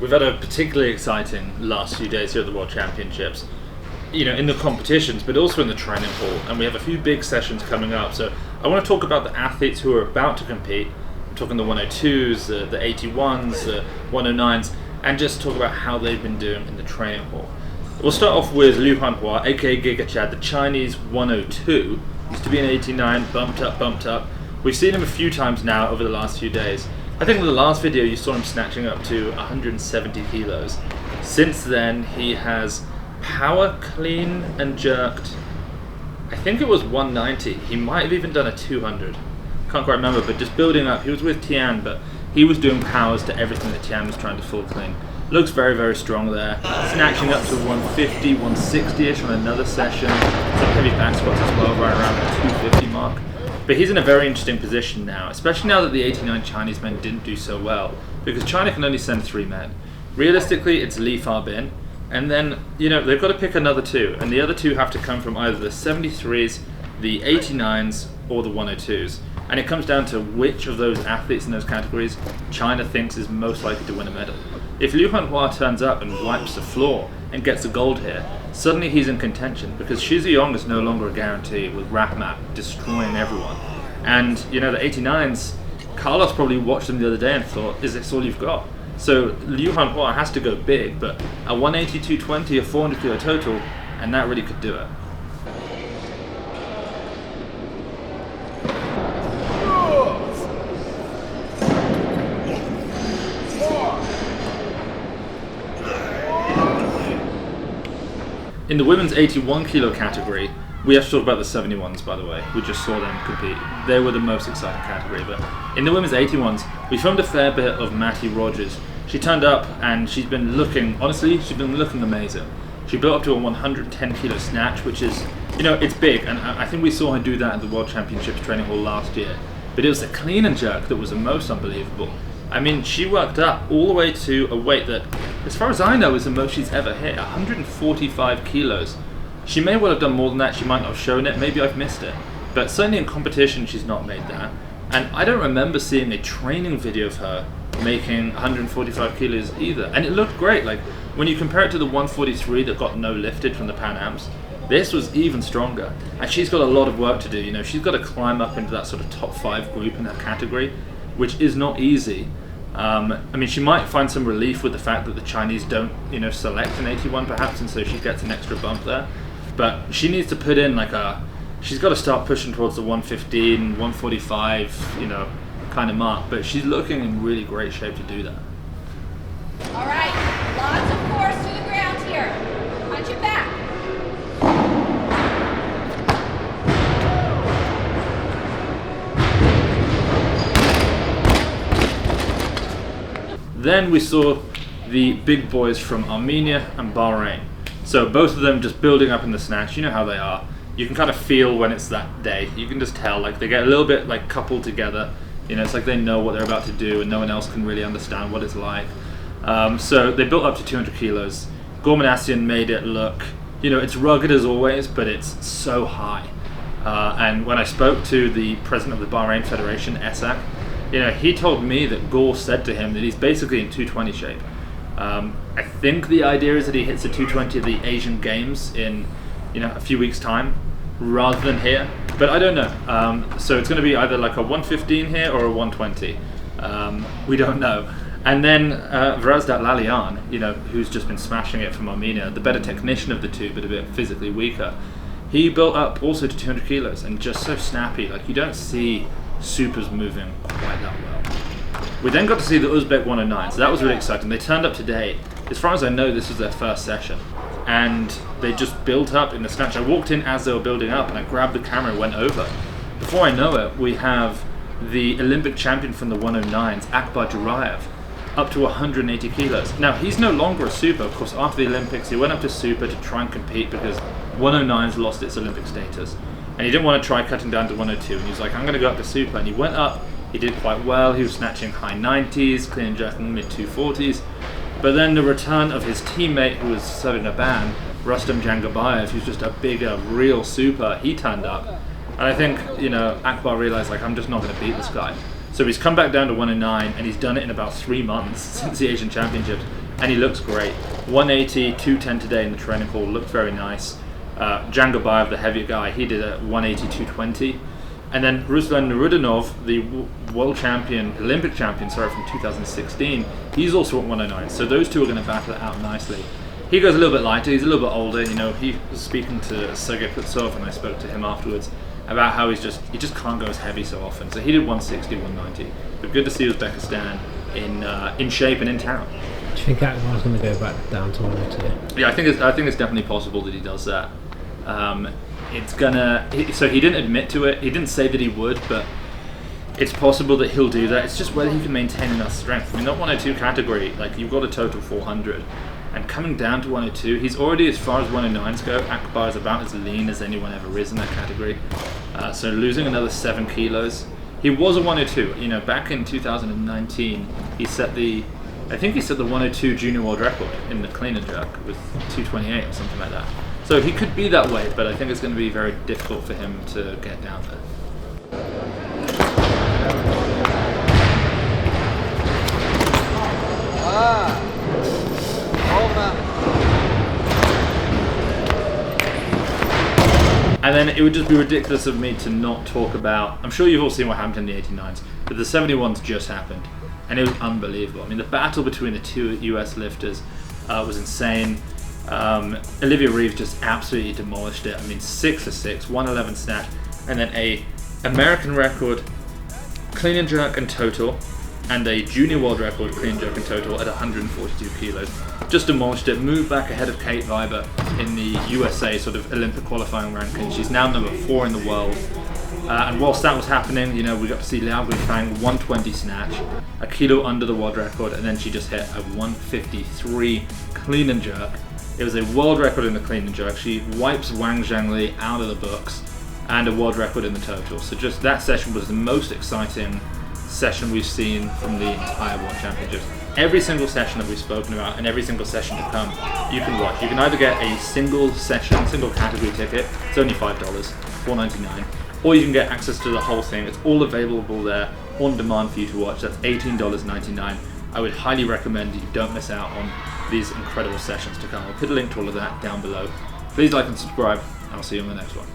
We've had a particularly exciting last few days here at the World Championships, you know, in the competitions, but also in the training hall, and we have a few big sessions coming up. So I want to talk about the athletes who are about to compete. I'm talking the 102s, the 81s, the 109s, and just talk about how they've been doing in the training hall. We'll start off with Liu Huanhua, aka Giga Chad, the Chinese 102. Used to be an 89, bumped up. We've seen him a few times now over the last few days. I think in the last video you saw him snatching up to 170 kilos. Since then he has power clean and jerked, I think it was 190. He might have even done a 200. Can't quite remember, but just building up. He was with Tian, but he was doing powers to everything that Tian was trying to full clean. Looks very, very strong there. Snatching up to 150, 160-ish on another session. Some heavy back squats as well, right around the 250 mark. But he's in a very interesting position now, especially now that the 89 Chinese men didn't do so well, because China can only send 3 men. Realistically, it's Li Farbin, and then, you know, they've got to pick another 2, and the other 2 have to come from either the 73s, the 89s, or the 102s. And it comes down to which of those athletes in those categories China thinks is most likely to win a medal. If Liu Huanhua turns up and wipes the floor and gets the gold here, suddenly he's in contention, because Shi Ziyong is no longer a guarantee with Rahmat destroying everyone. And, you know, the 89s, Carlos probably watched them the other day and thought, is this all you've got? So Liu Huanhua has to go big, but a 180, 220, a 400 kilo total, and that really could do it. In the women's 81 kilo category, we have to talk about the 71s, by the way. We just saw them compete. They were the most exciting category. But in the women's 81s, we filmed a fair bit of Mattie Rogers. She turned up and she's been looking, honestly, she's been looking amazing. She built up to a 110 kilo snatch, which is, you know, it's big. And I think we saw her do that at the World Championships training hall last year. But it was the clean and jerk that was the most unbelievable. I mean, she worked up all the way to a weight that, as far as I know, is the most she's ever hit, 145 kilos. She may well have done more than that, she might not have shown it, maybe I've missed it. But certainly in competition she's not made that. And I don't remember seeing a training video of her making 145 kilos either. And it looked great, like when you compare it to the 143 that got no lifted from the Pan Ams, this was even stronger. And she's got a lot of work to do, you know, she's got to climb up into that sort of top 5 group in her category, which is not easy. I mean, she might find some relief with the fact that the Chinese don't, you know, select an 81 perhaps, and so she gets an extra bump there. But she needs to put in like she's got to start pushing towards the 115, 145, you know, kind of mark. But she's looking in really great shape to do that. All right, lots of force to the ground here. Punch it back. Then we saw the big boys from Armenia and Bahrain. So both of them just building up in the snatch. You know how they are. You can kind of feel when it's that day. You can just tell, like they get a little bit like coupled together. You know, it's like they know what they're about to do and no one else can really understand what it's like. So they built up to 200 kilos. Minasyan made it look, you know, it's rugged as always, but it's so high. And when I spoke to the president of the Bahrain Federation, Esak, you know, he told me that Gore said to him that he's basically in 220 shape. I think the idea is that he hits the 220 at the Asian Games in, you know, a few weeks' time, rather than here. But I don't know. So it's going to be either like a 115 here or a 120. We don't know. And then Varazdat Lalayan, you know, who's just been smashing it from Armenia, the better technician of the two, but a bit physically weaker. He built up also to 200 kilos and just so snappy. Like you don't see supers moving quite that well. We then got to see the Uzbek 109, so that was really exciting. They turned up today. As far as I know, this was their first session, and they just built up in the snatch. I walked in as they were building up, and I grabbed the camera and went over. Before I know it, we have the Olympic champion from the 109s, Akbar Djuraev, up to 180 kilos. Now, he's no longer a super. Of course, after the Olympics, he went up to super to try and compete because 109s lost its Olympic status. And he didn't want to try cutting down to 102, and he was like, I'm going to go up to super. And he went up, he did quite well, he was snatching high 90s, clean and jerking mid 240s. But then the return of his teammate who was serving a ban, Ruslan Jangabayev, who's just a bigger, real super, he turned up. And I think, you know, Akbar realized, like, I'm just not going to beat this guy. So he's come back down to 109, and he's done it in about 3 months since the Asian Championships. and he looks great. 180, 210 today in the training hall, looked very nice. Djuraev, the heavier guy, he did a 180, 220. And then Ruslan Nurudinov, the world champion, Olympic champion, sorry, from 2016, he's also at 109. So those two are going to battle it out nicely. He goes a little bit lighter, he's a little bit older. You know, he was speaking to Sergei Kutsov, and I spoke to him afterwards about how he just can't go as heavy so often. So he did 160, 190. But good to see Uzbekistan in shape and in town. Do you think Akbar's going to go back down to 102? Yeah, I think it's definitely possible that he does that. So he didn't admit to it. He didn't say that he would, but it's possible that he'll do that. It's just whether he can maintain enough strength. I mean, that 102 category, like, you've got a total 400, and coming down to 102, he's already, as far as 109s go, Akbar is about as lean as anyone ever is in that category. So losing another 7 kilos. He was a 102. You know, back in 2019, he set the 102 junior world record in the clean and jerk with 228 or something like that. So he could be that way, but I think it's going to be very difficult for him to get down there. And then it would just be ridiculous of me to not talk about, I'm sure you've all seen what happened in the 89s, but the 71s just happened, and it was unbelievable. I mean, the battle between the two US lifters was insane. Olivia Reeves just absolutely demolished it. I mean, 6 for 6, 111 snatch, and then a American record clean and jerk and total, and a junior world record clean and jerk and total at 142 kilos. Just demolished it, moved back ahead of Kate Viber in the USA sort of Olympic qualifying ranking. She's now number 4 in the world. And whilst that was happening, you know, we got to see Liu Huanhua 120 snatch, a kilo under the world record, and then she just hit a 153 clean and jerk. It was a world record in the clean and jerk. She wipes Wang Zhangli out of the books, and a world record in the total. So just that session was the most exciting session we've seen from the entire World Championships. Every single session that we've spoken about, and every single session to come, you can watch. You can either get a single session, single category ticket, it's only $5, $4.99, or you can get access to the whole thing. It's all available there on demand for you to watch. That's $18.99. I would highly recommend that you don't miss out on these incredible sessions to come. I'll put a link to all of that down below. Please like and subscribe, and I'll see you on the next one.